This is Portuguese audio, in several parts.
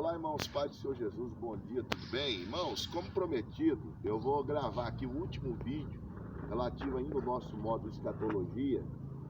Olá, irmãos, Pai do Senhor Jesus, bom dia, tudo bem? Irmãos, como prometido, eu vou gravar aqui o último vídeo relativo ainda ao nosso módulo de escatologia,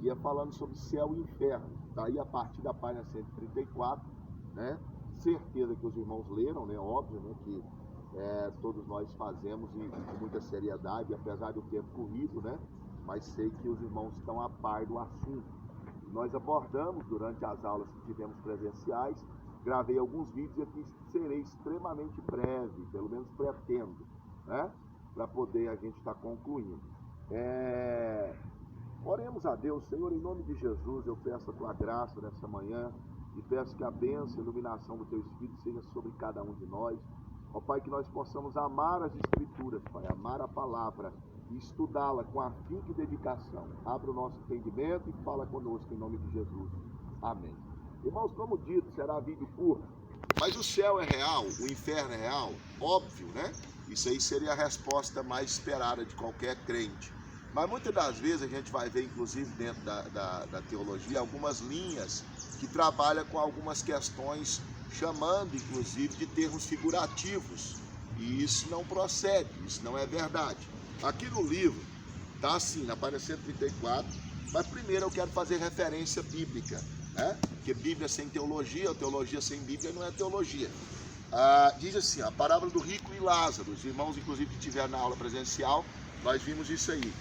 que é falando sobre céu e inferno. Tá aí a partir da página 134, né? Certeza que os irmãos leram, né? Óbvio, né? Que todos nós fazemos e com muita seriedade, apesar do tempo corrido, né? Mas sei que os irmãos estão a par do assunto. Nós abordamos durante as aulas que tivemos presenciais. Gravei alguns vídeos e aqui serei extremamente breve, pelo menos pretendo, né? Para poder a gente estar concluindo. Oremos a Deus. Senhor, em nome de Jesus, eu peço a tua graça nessa manhã e peço que a bênção e a iluminação do teu Espírito seja sobre cada um de nós. Ó Pai, que nós possamos amar as Escrituras, Pai, amar a palavra e estudá-la com afinco e dedicação. Abra o nosso entendimento e fala conosco em nome de Jesus. Amém. Irmãos, como dito, será vídeo curto, mas o céu é real, o inferno é real, óbvio, né? Isso aí seria a resposta mais esperada de qualquer crente. Mas muitas das vezes a gente vai ver, inclusive dentro da teologia, algumas linhas que trabalham com algumas questões, chamando inclusive de termos figurativos. E isso não procede, isso não é verdade. Aqui no livro, está assim, na página 134, mas primeiro eu quero fazer referência bíblica, né? Porque Bíblia sem teologia, ou teologia sem Bíblia não é teologia. Diz assim, a parábola do rico e Lázaro. Os irmãos, inclusive, que tiveram na aula presencial, nós vimos isso aí.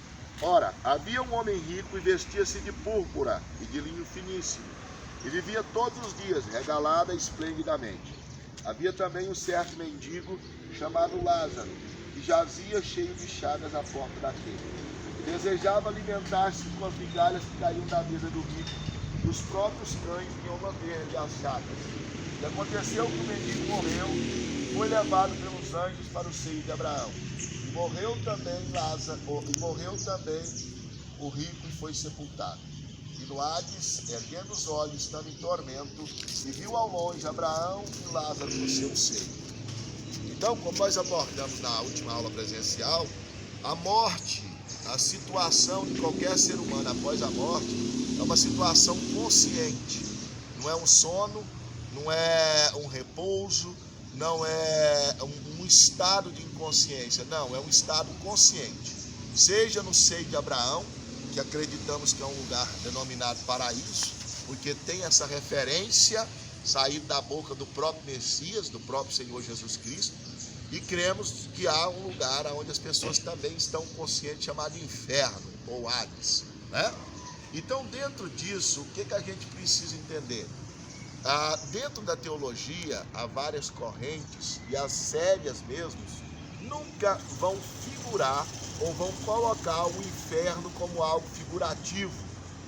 Ora, havia um homem rico e vestia-se de púrpura e de linho finíssimo, e vivia todos os dias regalada esplendidamente. Havia também um certo mendigo chamado Lázaro, que jazia cheio de chagas à porta daquele, e desejava alimentar-se com as migalhas que caíam da mesa do rico. Os próprios cães vinham lamber-lhe as chagas. E aconteceu que o mendigo morreu e foi levado pelos anjos para o seio de Abraão. E morreu também Lázaro, e morreu também o rico e foi sepultado. E no Hades, erguendo os olhos, estando em tormento, e viu ao longe Abraão e Lázaro no seu seio. Então, como nós abordamos na última aula presencial, a morte, a situação de qualquer ser humano após a morte, é uma situação consciente, não é um sono, não é um repouso, não é um estado de inconsciência, não, é um estado consciente. Seja no seio de Abraão, que acreditamos que é um lugar denominado paraíso, porque tem essa referência saída da boca do próprio Messias, do próprio Senhor Jesus Cristo, e cremos que há um lugar onde as pessoas também estão conscientes, chamado inferno, ou Hades, né? Então, dentro disso, o que a gente precisa entender? Dentro da teologia, há várias correntes, e as sérias mesmo, nunca vão figurar ou vão colocar o inferno como algo figurativo,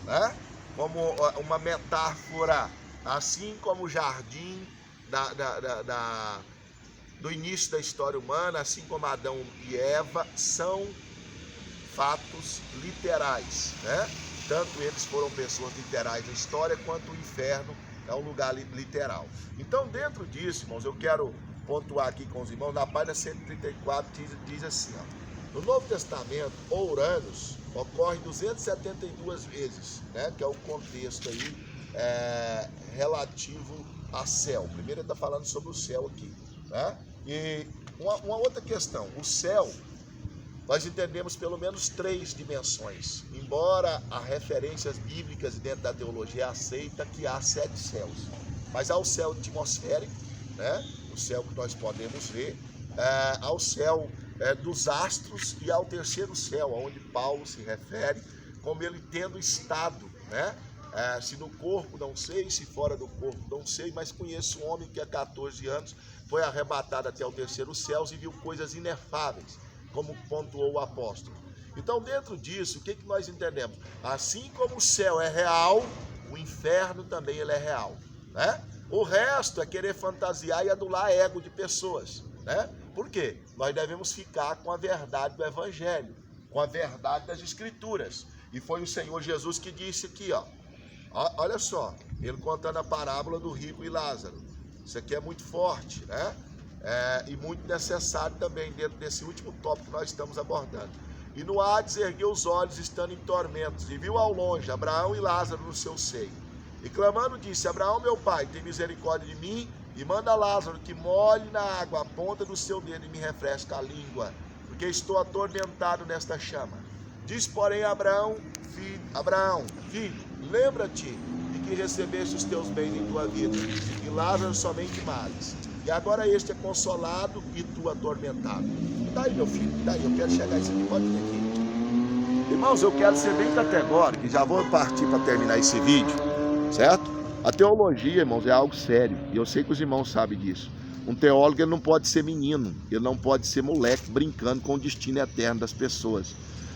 né? Como uma metáfora, assim como o jardim do início da história humana, assim como Adão e Eva, são fatos literais, né? Tanto eles foram pessoas literais na história, quanto o inferno é um lugar literal. Então, dentro disso, irmãos, eu quero pontuar aqui com os irmãos, na página 134, diz assim, ó, no Novo Testamento, Ouranos ocorre 272 vezes, né? Que é o contexto aí relativo a céu. Primeiro ele está falando sobre o céu aqui, né? E uma outra questão, o céu, nós entendemos pelo menos 3 dimensões, embora há referências bíblicas dentro da teologia aceita que há 7 céus, mas há o céu atmosférico, né? O céu que nós podemos ver, há o céu dos astros e ao terceiro céu, onde Paulo se refere como ele tendo estado, né? Se no corpo não sei, se fora do corpo não sei, mas conheço um homem que há 14 anos foi arrebatado até o terceiro céu e viu coisas inefáveis, como pontuou o apóstolo. Então, dentro disso, o que nós entendemos? Assim como o céu é real, o inferno também ele é real, né? O resto é querer fantasiar e adular ego de pessoas, né? Por quê? Nós devemos ficar com a verdade do Evangelho, com a verdade das Escrituras. E foi o Senhor Jesus que disse aqui, ó. Olha só, ele contando a parábola do rico e Lázaro. Isso aqui é muito forte, né? E muito necessário também dentro desse último tópico que nós estamos abordando. E no Hades ergueu os olhos, estando em tormentos, e viu ao longe Abraão e Lázaro no seu seio. E clamando disse, Abraão, meu pai, tem misericórdia de mim E manda Lázaro que molhe na água a ponta do seu dedo e me refresca a língua, porque estou atormentado nesta chama. Diz, porém, Abraão, filho, lembra-te de que recebeste os teus bens em tua vida, e Lázaro somente males. E agora este é consolado e tu atormentado. Daí, meu filho, daí, eu quero chegar isso aqui, pode vir aqui. Irmãos, eu quero ser bem categórico, e já vou partir para terminar esse vídeo, certo? A teologia, irmãos, é algo sério, e eu sei que os irmãos sabem disso. Um teólogo, ele não pode ser menino, ele não pode ser moleque brincando com o destino eterno das pessoas.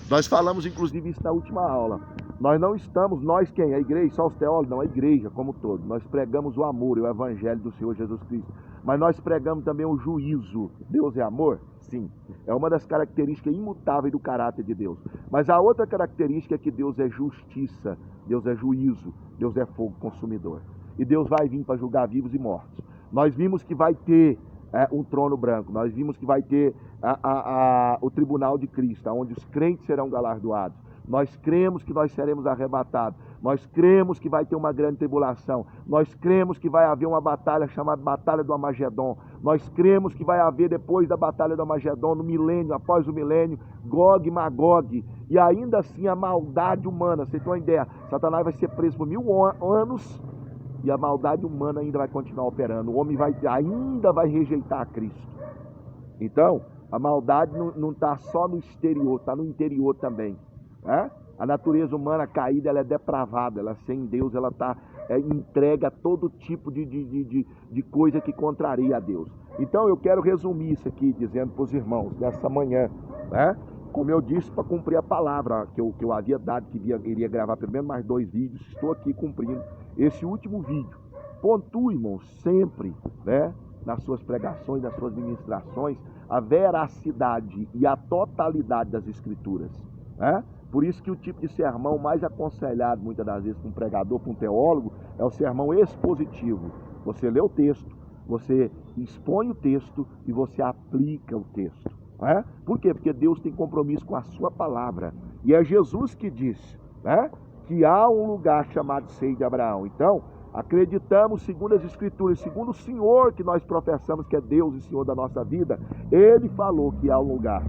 Nós falamos, inclusive, isso na última aula. Nós não estamos, nós quem? A igreja, só os teólogos? Não, a igreja como todo. Nós pregamos o amor e o evangelho do Senhor Jesus Cristo. Mas nós pregamos também o juízo. Deus é amor? Sim. É uma das características imutáveis do caráter de Deus. Mas a outra característica é que Deus é justiça, Deus é juízo, Deus é fogo consumidor. E Deus vai vir para julgar vivos e mortos. Nós vimos que vai ter um trono branco, nós vimos que vai ter o tribunal de Cristo, onde os crentes serão galardoados. Nós cremos que nós seremos arrebatados, nós cremos que vai ter uma grande tribulação, nós cremos que vai haver uma batalha chamada Batalha do Armagedon, nós cremos que vai haver depois da Batalha do Armagedon, no milênio, após o milênio, Gog e Magog, e ainda assim a maldade humana, você tem uma ideia, Satanás vai ser preso por 1000 anos, e a maldade humana ainda vai continuar operando, o homem ainda vai rejeitar a Cristo. Então, a maldade não está só no exterior, está no interior também. A natureza humana caída, ela é depravada, ela sem Deus, ela está entregue a todo tipo de coisa que contraria a Deus. Então eu quero resumir isso aqui, dizendo para os irmãos, nessa manhã, como eu disse, para cumprir a palavra que eu havia dado, que iria gravar pelo menos mais 2 vídeos, estou aqui cumprindo esse último vídeo. Pontue, irmãos, sempre, nas suas pregações, nas suas ministrações, a veracidade e a totalidade das escrituras. Por isso que o tipo de sermão mais aconselhado, muitas das vezes, para um pregador, para um teólogo, é o sermão expositivo. Você lê o texto, você expõe o texto e você aplica o texto. Por quê? Porque Deus tem compromisso com a sua palavra. E é Jesus que disse que há um lugar chamado Seio de Abraão. Então, acreditamos, segundo as Escrituras, segundo o Senhor que nós professamos que é Deus e Senhor da nossa vida, Ele falou que há um lugar,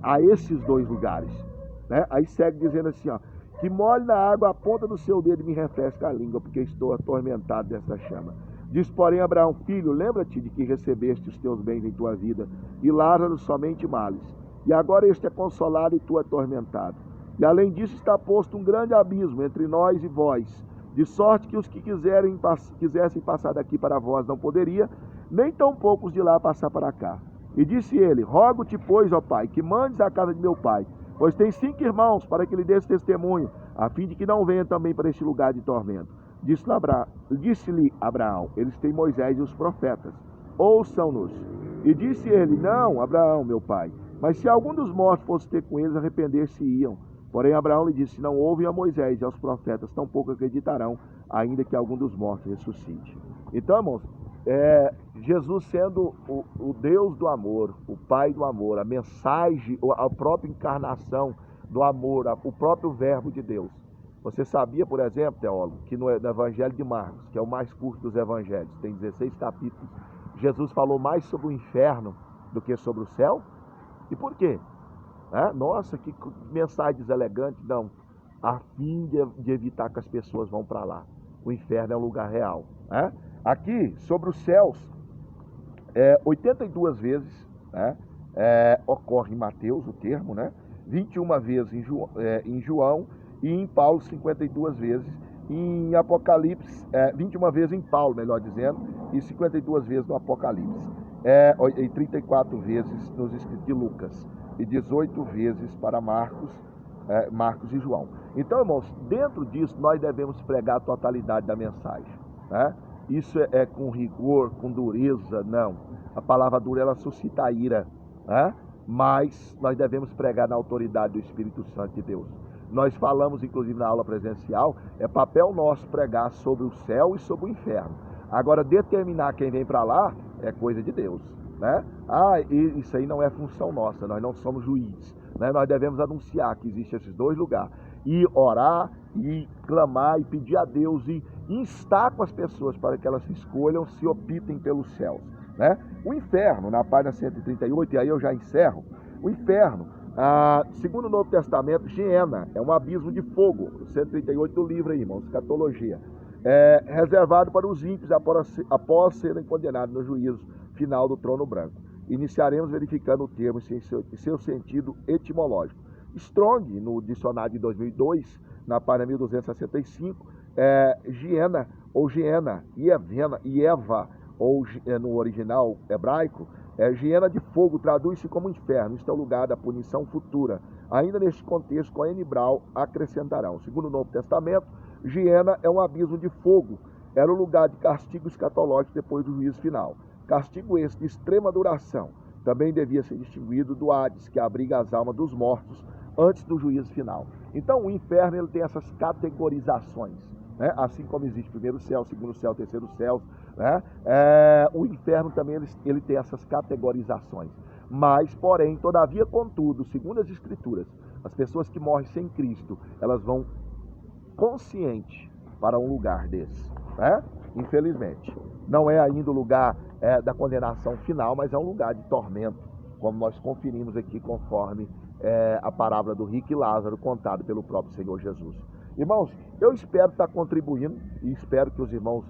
a esses 2 lugares, Aí segue dizendo assim, que molhe na água a ponta do seu dedo e me refresca a língua, porque estou atormentado dessa chama. Diz, porém, Abraão, filho, lembra-te de que recebeste os teus bens em tua vida, e Lázaro somente males. E agora este é consolado e tu atormentado. E além disso está posto um grande abismo entre nós e vós, de sorte que os que quisessem passar daqui para vós não poderia, nem tão poucos de lá passar para cá. E disse ele, rogo-te, pois, ó pai, que mandes à casa de meu pai, pois tem 5 irmãos, para que lhe dês testemunho, a fim de que não venha também para este lugar de tormento. Disse-lhe Abraão, eles têm Moisés e os profetas, ouçam-nos. E disse ele, não, Abraão, meu pai, mas se algum dos mortos fosse ter com eles, arrepender-se-iam. Porém Abraão lhe disse, não ouvem a Moisés e aos profetas, tampouco acreditarão, ainda que algum dos mortos ressuscite. Então, irmãos, Jesus sendo o Deus do amor, o Pai do amor, a mensagem, a própria encarnação do amor, o próprio verbo de Deus. Você sabia, por exemplo, teólogo, que no Evangelho de Marcos, que é o mais curto dos evangelhos, tem 16 capítulos, Jesus falou mais sobre o inferno do que sobre o céu? E por quê? Nossa, que mensagem deselegante. Não, a fim de evitar que as pessoas vão para lá. O inferno é um lugar real. Aqui, sobre os céus, 82 vezes ocorre em Mateus o termo, 21 vezes em João, e em Paulo 52 vezes, em Apocalipse, 21 vezes em Paulo, melhor dizendo, e 52 vezes no Apocalipse, e 34 vezes nos escritos de Lucas, e 18 vezes para Marcos e João. Então, irmãos, dentro disso nós devemos pregar a totalidade da mensagem. Isso é com rigor, com dureza, não. A palavra dura, ela suscita a ira, mas nós devemos pregar na autoridade do Espírito Santo de Deus. Nós falamos, inclusive, na aula presencial, é papel nosso pregar sobre o céu e sobre o inferno. Agora, determinar quem vem para lá é coisa de Deus, e isso aí não é função nossa, nós não somos juízes, Nós devemos anunciar que existem esses 2 lugares, e orar, e clamar, e pedir a Deus, instaco as pessoas para que elas escolham, se optem pelos céus, né? O inferno, na página 138, e aí eu já encerro, o inferno, segundo o Novo Testamento, Geena, é um abismo de fogo, 138 do livro aí, irmãos, Escatologia, reservado para os ímpios após serem condenados no juízo final do trono branco. Iniciaremos verificando o termo em seu sentido etimológico. Strong, no dicionário de 2002, na página 1265, Geena ou Geena, Ieva, ou no original hebraico, Geena de fogo, traduz-se como inferno. Isto é o lugar da punição futura. Ainda neste contexto, com N. Brown acrescentarão. Segundo o Novo Testamento, Geena é um abismo de fogo. Era o lugar de castigo escatológico depois do juízo final. Castigo esse de extrema duração. Também devia ser distinguido do Hades, que abriga as almas dos mortos antes do juízo final. Então o inferno ele tem essas categorizações, né? Assim como existe primeiro céu, segundo céu, terceiro céu, né? O inferno também ele tem essas categorizações. Mas, porém, todavia, contudo, segundo as Escrituras, as pessoas que morrem sem Cristo, elas vão consciente para um lugar desse, né? Infelizmente. Não é ainda o lugar da condenação final, mas é um lugar de tormento, como nós conferimos aqui conforme a parábola do rico e Lázaro contada pelo próprio Senhor Jesus. Irmãos, eu espero estar contribuindo e espero que os irmãos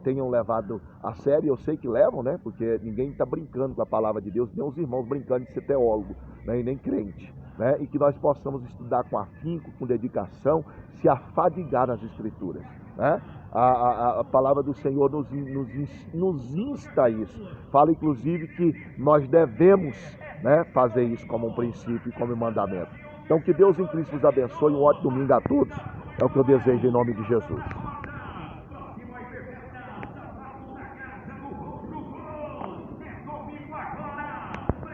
tenham levado a sério. Eu sei que levam, né? Porque ninguém está brincando com a palavra de Deus, nem os irmãos brincando de ser teólogo, né? E nem crente. Né? E que nós possamos estudar com afinco, com dedicação, se afadigar nas Escrituras. Né? A palavra do Senhor nos insta a isso. Fala inclusive que nós devemos, né, fazer isso como um princípio e como um mandamento. Então que Deus em Cristo nos abençoe. Um ótimo domingo a todos. É o que eu desejo em nome de Jesus.